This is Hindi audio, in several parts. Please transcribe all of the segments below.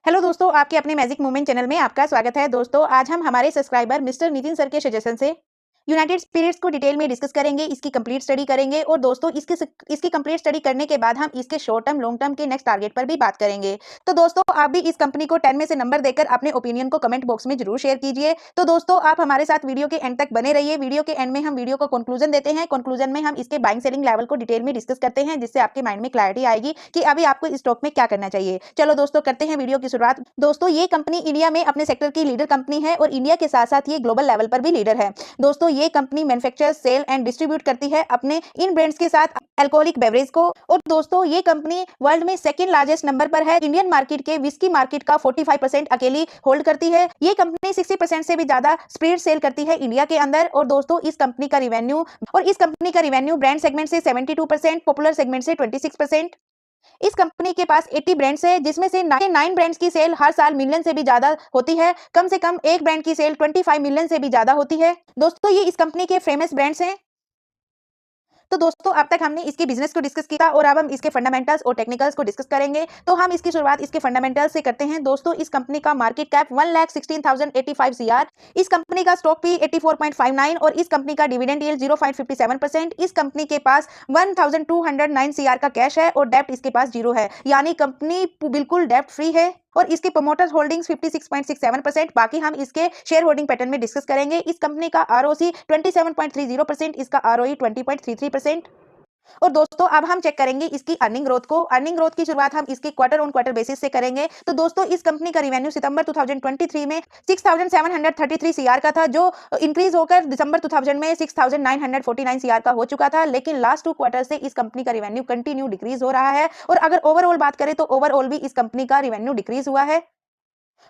हेलो दोस्तों, आपके अपने मैजिक मोमेंट चैनल में आपका स्वागत है। दोस्तों, आज हम हमारे सब्सक्राइबर मिस्टर नितिन सर के सजेशन से यूनाइटेड स्पिरिट्स को डिटेल में डिस्कस करेंगे, इसकी कंप्लीट स्टडी करेंगे और दोस्तों इसकी कंप्लीट स्टडी करने के बाद हम इसके शॉर्ट टर्म, लॉन्ग टर्म के नेक्स्ट टारगेट पर भी बात करेंगे। तो दोस्तों, आप भी इस कंपनी को 10 में से नंबर देकर अपने ओपिनियन को कमेंट बॉक्स में जरूर शेयर कीजिए। तो दोस्तों, आप हमारे साथ वीडियो के एंड तक बने रहिए। वीडियो के एंड में हम वीडियो को कंक्लूजन देते हैं। कंक्लूजन में हम इसके बाइंग सेलिंग लेवल को डिटेल में डिस्कस करते हैं, जिससे आपके माइंड में क्लैरिटी आएगी कि अभी आपको इस स्टॉक में क्या करना चाहिए। चलो दोस्तों, करते हैं वीडियो की शुरुआत। दोस्तों, ये कंपनी इंडिया में अपने सेक्टर की लीडर कंपनी है और इंडिया के साथ साथ ये ग्लोबल लेवल पर भी लीडर है। दोस्तों, ये company manufacture, sell and distribute करती है अपने इन ब्रांड्स के साथ अल्कोहलिक बेवरेज को। और दोस्तों, ये कंपनी वर्ल्ड में सेकंड लार्जेस्ट नंबर पर है। इंडियन मार्केट के विस्की मार्केट का 45% अकेली होल्ड करती है। ये कंपनी 60% से भी ज्यादा स्पिरिट सेल करती है इंडिया के अंदर। और दोस्तों, इस कंपनी का रिवेन्यू ब्रांड सेगमेंट से 72%, पॉपुलर सेगमेंट से 26%। इस कंपनी के पास 80 ब्रांड्स है, जिसमें से 9 ब्रांड्स की सेल हर साल मिलियन से भी ज्यादा होती है। कम से कम एक ब्रांड की सेल 25 मिलियन से भी ज्यादा होती है। दोस्तों, ये इस कंपनी के फेमस ब्रांड्स हैं। तो दोस्तों, अब तक हमने इसके बिजनेस को डिस्कस किया और अब हम इसके फंडामेंटल्स और टेक्निकल्स को डिस्कस करेंगे। तो हम इसकी शुरुआत इसके फंडामेंटल्स से करते हैं। दोस्तों, इस कंपनी का मार्केट कैप 1,16,085 सीआर, इस कंपनी का स्टॉक पी 84.59 और इस कंपनी का डिविडेंड यील्ड 0.57%। इस कंपनी के पास 1,209 सीआर का कैश है और डेब्ट इसके पास 0 है, यानी कंपनी बिल्कुल डेब्ट फ्री है। और इसके प्रमोटर्स होल्डिंग्स 56.67%। बाकी हम इसके शेयर होल्डिंग पैटर्न में डिस्कस करेंगे। इस कंपनी का आरओसी 27.30%, इसका आरओई 20.33%। और दोस्तों, अब हम चेक करेंगे इसकी अर्निंग ग्रोथ को। अर्निंग ग्रोथ की शुरुआत हम इसके क्वार्टर ऑन क्वार्टर बेसिस से करेंगे। तो दोस्तों, इस कंपनी का रिवेन्यू सितंबर 2023 में 6,733 सीआर का था, जो इंक्रीज होकर दिसंबर 2000 में 6,949 सीआर का हो चुका था। लेकिन लास्ट 2 क्वार्टर से इस कंपनी का रिवेन्यू कंटिन्यू डिक्रीज हो रहा है। और अगर ओवरऑल बात करें तो ओवरऑल भी इस कंपनी का रिवेन्यू डिक्रीज हुआ है।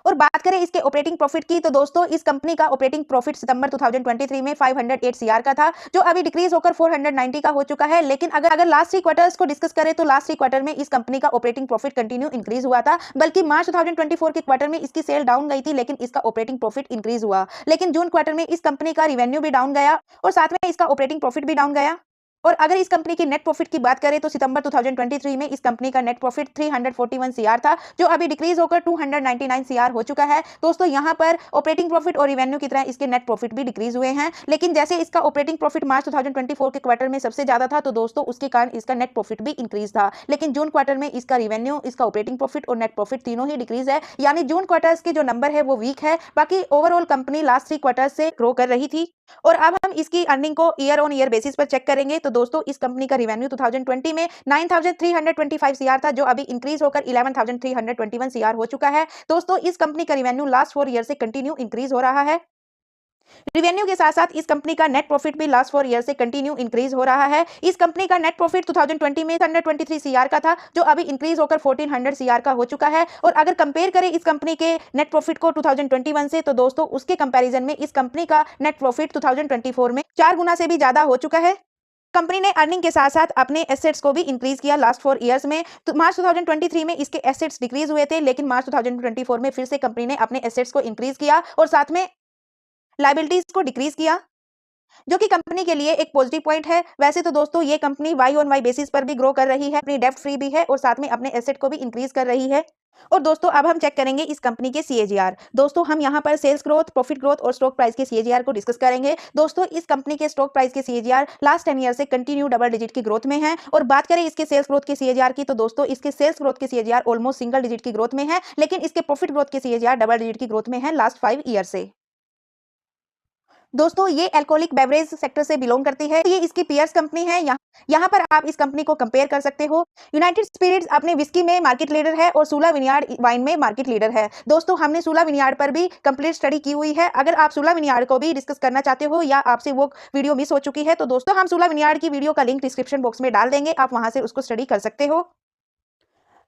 और बात करें इसके ऑपरेटिंग प्रॉफिट की, तो दोस्तों, इस कंपनी का ऑपरेटिंग प्रॉफिट सितंबर 2023 में 508 सीआर का था, जो अभी डिक्रीज होकर 490 का हो चुका है। लेकिन अगर लास्ट 3 क्वार्टर्स को डिस्कस करें तो लास्ट 3 क्वार्टर में इस कंपनी का ऑपरेटिंग प्रॉफिट कंटिन्यू इंक्रीज हुआ था। बल्कि मार्च 2024 के क्वार्टर में इसकी सेल डाउन गई थी, लेकिन इसका ऑपरेटिंग प्रॉफिट इंक्रीज हुआ। लेकिन जून क्वार्टर में इस कंपनी का रिवेन्यू भी डाउन गया और साथ में इसका ऑपरेटिंग प्रॉफिट भी डाउन गया। और अगर इस कंपनी की नेट प्रॉफिट की बात करें तो सितंबर 2023 में इस कंपनी का नेट प्रॉफिट 341 सीआर था, जो अभी डिक्रीज होकर 299 सीआर हो चुका है। दोस्तों, यहां पर ऑपरेटिंग प्रॉफिट और रिवेन्यू की तरह इसके नेट प्रॉफिट भी डिक्रीज हुए हैं। लेकिन जैसे इसका ऑपरेटिंग प्रॉफिट मार्च 2024 के क्वार्टर में सबसे ज्यादा था, तो दोस्तों उसके कारण इसका नेट प्रॉफिट भी इंक्रीज था। लेकिन जून क्वार्टर में इसका रिवेन्यू, इसका ऑपरेटिंग प्रॉफिट और नेट प्रॉफिट तीनों ही डिक्रीज है, यानी जून क्वार्टर के जो नंबर है वो वीक है। बाकी ओवरऑल कंपनी लास्ट 3 क्वार्टर से ग्रो कर रही थी। और अब हम इसकी अर्निंग को ईयर ऑन ईयर बेसिस पर चेक करेंगे। तो दोस्तों, इस कंपनी का रिवेन्यू 2020 में 9,325 सीआर था, जो अभी इंक्रीज होकर 11,321 सीआर हो चुका है। दोस्तों, इस कंपनी का रिवेन्यू लास्ट 4 ईयर से कंटिन्यू इंक्रीज हो रहा है। रिवेन्यू के साथ साथ इस कंपनी का नेट प्रॉफिट भी लास्ट 4 ईयर से कंटिन्यू इंक्रीज हो रहा है। इस कंपनी का नेट प्रॉफिट 2020 में 123 सीआर का था, जो अभी इंक्रीज होकर 1400 सीआर का हो चुका है। और अगर कंपेयर करें इस कंपनी के नेट प्रॉफिट को 2021 से, तो दोस्तों उसके कंपैरिजन में इस कंपनी का नेट प्रॉफिट 2024 में 4 गुना से भी ज्यादा हो चुका है। कंपनी ने अर्निंग के साथ साथ अपने एसेट्स को भी इंक्रीज किया लास्ट 4 इयर्स में। तो मार्च 2023 में इसके एसेट्स डिक्रीज हुए थे, लेकिन मार्च 2024 में फिर से कंपनी ने अपने एसेट्स को इंक्रीज किया और साथ में लायबिलिटीज को डिक्रीज किया, जो कि कंपनी के लिए एक पॉजिटिव पॉइंट है। वैसे तो दोस्तों, ये company Y on Y basis पर भी ग्रो कर रही है, अपनी डेब्ट फ्री भी है और साथ में अपने एसेट को भी इंक्रीज कर रही है। और दोस्तों, अब हम चेक करेंगे इस कंपनी के सीएजीआर। दोस्तों, हम यहां पर सेल्स ग्रोथ, प्रॉफिट ग्रोथ और स्टॉक प्राइस के सीएजीआर को डिस्कस करेंगे। दोस्तों, इस कंपनी के स्टॉक प्राइस के सीएजीआर लास्ट 10 ईयर से कंटिन्यू डबल डिजिट की ग्रोथ में है। और बात करें इसके सेल्स ग्रोथ के सीएजीआर की, तो दोस्तों इसके सेल्स ग्रोथ के सीएजीआर ऑलमोस्ट सिंगल डिजिट की ग्रोथ में है, लेकिन इसके प्रॉफिट ग्रोथ के सीएजीआर डबल डिजिट की ग्रोथ में है लास्ट 5 ईयर से। दोस्तों, ये अल्कोहलिक बेवरेज सेक्टर से बिलोंग करती है। ये इसकी पीयर्स कंपनी है। यहाँ पर आप इस कंपनी को कंपेयर कर सकते हो। यूनाइटेड स्पिरिट्स अपने विस्की में मार्केट लीडर है और सूला विनयार्ड वाइन में मार्केट लीडर है। दोस्तों, हमने सूला विनयार्ड पर भी कंप्लीट स्टडी की हुई है। अगर आप सूला विनयार्ड को भी डिस्कस करना चाहते हो या आपसे वो वीडियो मिस हो चुकी है, तो दोस्तों हम सूला विनयार्ड की वीडियो का लिंक डिस्क्रिप्शन बॉक्स में डाल देंगे, आप वहां से उसको स्टडी कर सकते हो।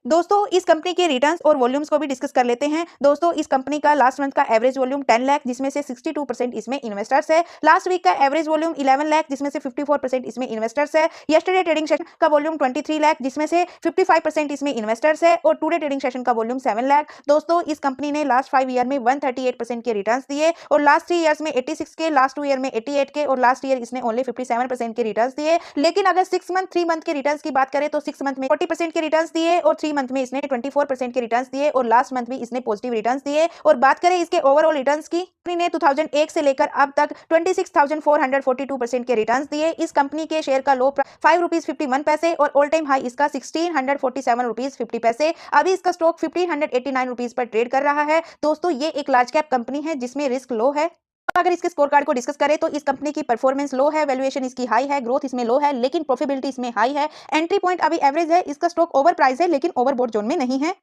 दोस्तों, इस कंपनी के रिटर्न्स और वॉल्यूम्स को भी डिस्कस कर लेते हैं। दोस्तों, इस कंपनी का लास्ट मंथ का एवरेज वॉल्यूम 10 लाख, जिसमें से 62% इसमें इन्वेस्टर्स है। लास्ट वीक का एवरेज वॉल्यूम 11 लाख, जिसमें से 54% इसमें इन्वेस्टर्स है। यस्टरडे ट्रेडिंग सेशन का वॉल्यूम 23 लाख, जिसमें से 55% इसमें इन्वेस्टर्स है। और टुडे ट्रेडिंग सेशन का वॉल्यूम 7 लाख। दोस्तों, इस कंपनी ने लास्ट 5 ईयर में 138% के रिटर्न्स दिए और लास्ट 3 ईयर्स में 86 के, लास्ट 2 ईयर में 88 के और लास्ट ईयर इसने ओनली 57% के रिटर्न्स दिए। लेकिन अगर 6 मंथ 3 मंथ के रिटर्न्स की बात करें तो 6 मंथ में 40% के रिटर्न्स दिए और 3 मंथ में इसने 24% के रिटर्न्स दिए और लास्ट मंथ भी इसने पॉजिटिव रिटर्न्स दिए। और बात करें इसके ओवरऑल रिटर्न्स की, कंपनी ने 2001 से लेकर अब तक 26,442% के रिटर्न्स दिए। इस कंपनी के शेयर का लो ₹5.51 और ऑल टाइम हाई इसका ₹1647.50। अभी इसका स्टॉक ₹1589 पर ट्रेड कर रहा है। दोस्तों ये एक लार्ज कैप कंपनी है जिसमें रिस्क लो है। अगर इसके स्कोर कार्ड को डिस्कस करें तो इस कंपनी की परफॉर्मेंस लो है, वैल्यूएशन इसकी हाई है, ग्रोथ इसमें लो है लेकिन प्रॉफिटेबिलिटी इसमें हाई है। एंट्री पॉइंट अभी एवरेज है, इसका स्टॉक ओवर प्राइस है लेकिन ओवरबॉट जोन में नहीं है।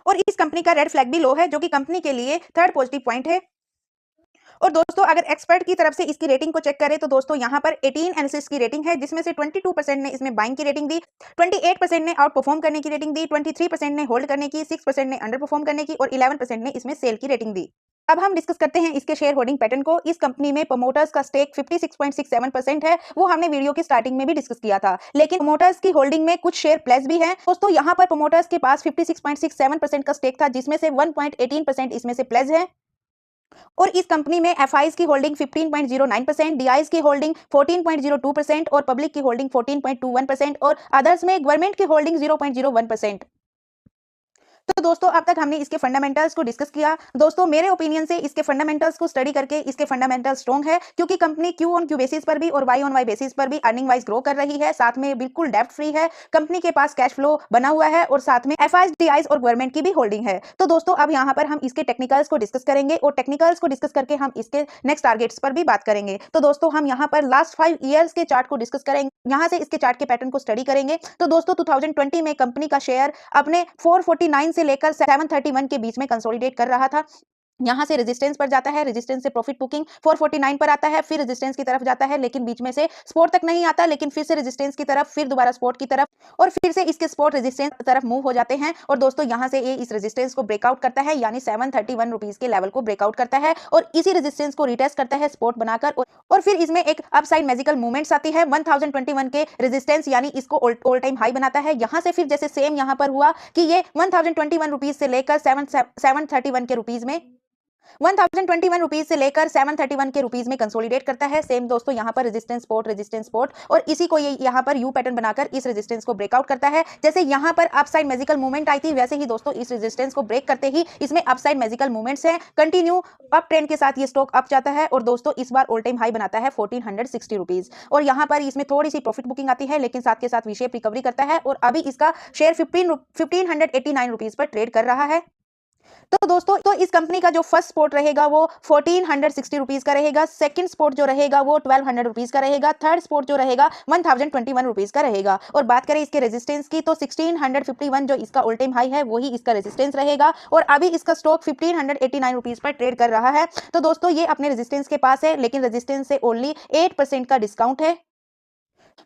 और इस कंपनी का रेड फ्लैग भी लो है जो कि कंपनी के लिए थर्ड पॉजिटिव पॉइंट है। और दोस्तों अगर एक्सपर्ट की तरफ से इसकी रेटिंग को चेक करें तो दोस्तों यहाँ पर 18 एनालिस्ट की रेटिंग है जिसमें से 22% ने इसमें बाइंग की रेटिंग दी, 28% ने आउट परफॉर्म करने की रेटिंग दी, 23% ने होल्ड करने की, 6% ने अंडर परफॉर्म करने की और 11% ने इसमें सेल की रेटिंग दी। अब हम डिस्कस करते हैं इसके शेयर होल्डिंग पैटर्न को। इस कंपनी में प्रमोटर्स का स्टेक 56.67% है, वो हमने वीडियो की स्टार्टिंग में भी डिस्कस किया था। लेकिन प्रमोटर्स की होल्डिंग में कुछ शेयर प्लेस भी हैं। दोस्तों यहाँ पर प्रमोटर्स के पास 56.67% का स्टेक था जिसमें से 1.18% इसमें से प्लेस है। और इस कंपनी में एफआईज की होल्डिंग 15.09%, डीआईज की होल्डिंग 14.02% और पब्लिक की होल्डिंग 14.21% और अदर्स में गवर्नमेंट की होल्डिंग 0.01%। तो दोस्तों अब तक हमने इसके फंडामेंटल्स को डिस्कस किया। दोस्तों मेरे ओपिनियन से इसके फंडामेंटल्स को स्टडी करके इसके फंडामेंटल स्ट्रॉन्ग है क्योंकि company Q on Q basis पर भी और वाई ऑन वाई बेसिस पर भी अर्निंग वाइज ग्रो कर रही है, साथ में बिल्कुल डेब्ट फ्री है, कंपनी के पास कैश फ्लो बना हुआ है और साथ में एफआईज, डीआईज और गवर्नमेंट की भी होल्डिंग है। तो दोस्तों अब यहाँ पर हम इसके टेक्निकल्स को डिस्कस करेंगे और टेक्निकल्स को डिस्कस करके हम इसके नेक्स्ट टारगेट्स पर भी बात करेंगे। तो दोस्तों हम यहाँ पर लास्ट 5 ईयर्स के चार्ट को डिस्कस करेंगे, यहाँ से इसके चार्ट के पैटर्न को स्टडी करेंगे। तो दोस्तों 2020 में कंपनी का शेयर अपने 449 से लेकर 731 के बीच में कंसोलिडेट कर रहा था। यहाँ से रेजिस्टेंस पर जाता है, रेजिस्टेंस से प्रॉफिट बुकिंग 449 पर आता है, फिर रेजिस्टेंस की तरफ जाता है लेकिन बीच में से सपोर्ट तक नहीं आता, लेकिन फिर से रेजिस्टेंस की तरफ, फिर दोबारा सपोर्ट की तरफ और फिर से इसके सपोर्ट रेजिस्टेंस की तरफ मूव हो जाते हैं। और दोस्तों यहाँ से ये इस रेजिस्टेंस को ब्रेकआउट करता है यानी 731 रुपीज के लेवल को ब्रेकआउट करता है और इसी रेजिस्टेंस को रिटेस्ट करता है सपोर्ट बनाकर और फिर इसमें एक अपसाइड मैजिकल मूवमेंट्स आती है 1021 के रेजिस्टेंस यानी इसको ऑल टाइम हाई बनाता है। यहाँ से फिर जैसे सेम यहाँ पर हुआ कि ये 1021 रुपीज से लेकर 731 के रुपीज में 1021 रुपीज से लेकर 731 के रुपीज में कंसोलिडेट करता है। सेम दोस्तों यहाँ पर रेजिस्टेंस सपोर्ट और इसी को ये यहाँ पर यू पैटर्न बनाकर इस रेजिस्टेंस को ब्रेकआउट करता है। जैसे यहाँ पर अपसाइड मैजिकल मूवमेंट आई थी वैसे ही दोस्तों इस रेजिस्टेंस को ब्रेक करते ही इसमें अपसाइड मैजिकल मूवमेंट्स हैं, कंटिन्यू अप ट्रेंड के साथ ये स्टॉक अप जाता है और दोस्तों इस बार ऑल टाइम हाई बनाता है 1460 रुपीज और यहाँ पर इसमें थोड़ी सी प्रॉफिट बुकिंग आती है लेकिन साथ के साथ वी शेप रिकवरी करता है और अभी इसका शेयर 1589 रुपीज पर ट्रेड कर रहा है। तो दोस्तों तो इस कंपनी का जो फर्स्ट स्पॉट रहेगा वो 1460 रुपीज का रहेगा, सेकंड स्पॉट जो रहेगा वो 1200 रुपीज का रहेगा, थर्ड स्पॉट जो रहेगा 1021 रुपीज का रहेगा। और बात करें इसके रेजिस्टेंस की तो 1651 जो इसका ऑल टाइम हाई है वही इसका रेजिस्टेंस रहेगा और अभी इसका स्टॉक 1589 रुपीज पर ट्रेड कर रहा है। तो दोस्तों ये अपने रेजिस्टेंस के पास है लेकिन रेजिस्टेंस से ओनली 8% का डिस्काउंट है।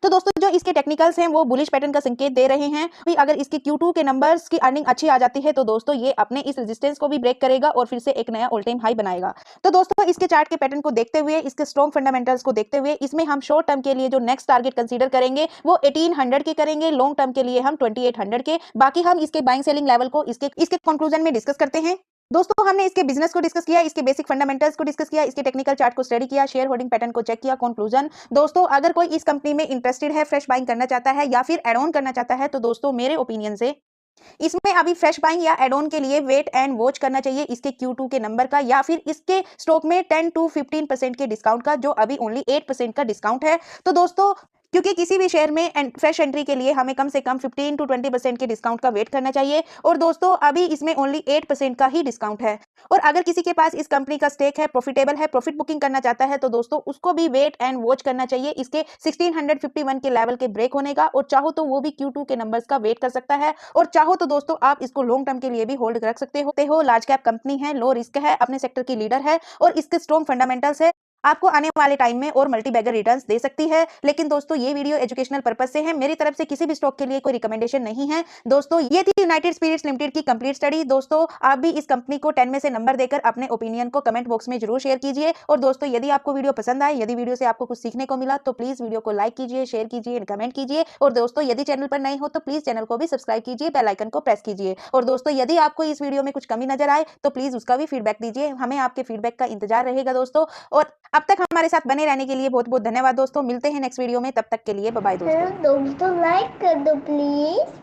तो दोस्तों जो इसके टेक्निकल्स हैं वो बुलिश पैटर्न का संकेत दे रहे हैं। अभी अगर इसके Q2 के नंबर्स की अर्निंग अच्छी आ जाती है तो दोस्तों ये अपने इस रेजिस्टेंस को भी ब्रेक करेगा और फिर से एक नया ऑल टाइम हाई बनाएगा। तो दोस्तों इसके चार्ट के पैटर्न को देखते हुए, इसके स्ट्रॉन्ग फंडामेंटल्स को देखते हुए इसमें हम शॉर्ट टर्म के लिए जो नेक्स्ट टारगेट कंसीडर करेंगे वो 1800 के करेंगे, लॉन्ग टर्म के लिए हम 2800 के। बाकी हम इसके बाइंग सेलिंग लेवल को इसके कंक्लूजन में डिस्कस करते हैं। दोस्तों हमने इसके बिजनेस को डिस्कस किया, इसके बेसिक फंडामेंटल्स को डिस्कस किया, इसके टेक्निकल चार्ट को स्टडी किया, शेयर होल्डिंग पैटर्न को चेक किया। कंक्लूजन दोस्तों अगर कोई इस कंपनी में इंटरेस्टेड है, फ्रेश बाइंग करना चाहता है या फिर एड ऑन करना चाहता है तो दोस्तों मेरे ओपिनियन से इसमें अभी फ्रेश बाइंग या एड ऑन के लिए वेट एंड वॉच करना चाहिए इसके Q2 के नंबर का या फिर इसके स्टॉक में 10 to 15% के डिस्काउंट का जो अभी ओनली 8% का डिस्काउंट है। तो दोस्तों क्योंकि किसी भी शेयर में फ्रेश एंट्री के लिए हमें कम से कम 15 to 20% के डिस्काउंट का वेट करना चाहिए और दोस्तों अभी इसमें ओनली 8% का ही डिस्काउंट है। और अगर किसी के पास इस कंपनी का स्टेक है, प्रॉफिटेबल है, प्रॉफिट बुकिंग करना चाहता है तो दोस्तों उसको भी वेट एंड वॉच करना चाहिए इसके 1651 के लेवल के ब्रेक होने का और चाहो तो वो भी Q2 के नंबर्स का वेट कर सकता है और चाहो तो दोस्तों आप इसको लॉन्ग टर्म के लिए भी होल्ड रख सकते हो। लार्ज कैप कंपनी है, लो रिस्क है, अपने सेक्टर की लीडर है और इसके स्ट्रॉन्ग फंडामेंटल्स है, आपको आने वाले टाइम में और मल्टी बैगर रिटर्न्स दे सकती है। लेकिन दोस्तों ये वीडियो एजुकेशनल पर्पस से है, मेरी तरफ से किसी भी स्टॉक के लिए कोई रिकमेंडेशन नहीं है। दोस्तों ये थी यूनाइटेड स्पिरिट्स लिमिटेड की कंप्लीट स्टडी। दोस्तों आप भी इस कंपनी को 10 में से नंबर देकर अपने ओपिनियन को कमेंट बॉक्स में जरूर शेयर कीजिए। और दोस्तों यदि आपको वीडियो पसंद आए, यदि वीडियो से आपको कुछ सीखने को मिला तो प्लीज वीडियो को लाइक कीजिए, शेयर कीजिए, कमेंट कीजिए। और दोस्तों यदि चैनल पर नए हो तो प्लीज चैनल को भी सब्सक्राइब कीजिए, बेल आइकन को प्रेस कीजिए। और दोस्तों यदि आपको इस वीडियो में कुछ कमी नजर आए तो प्लीज उसका भी फीडबैक दीजिए, हमें आपके फीडबैक का इंतजार रहेगा दोस्तों। और अब तक हमारे साथ बने रहने के लिए बहुत बहुत धन्यवाद दोस्तों। मिलते हैं नेक्स्ट वीडियो में, तब तक के लिए बाय बाय दोस्तों। दोस्तों लाइक कर दो प्लीज।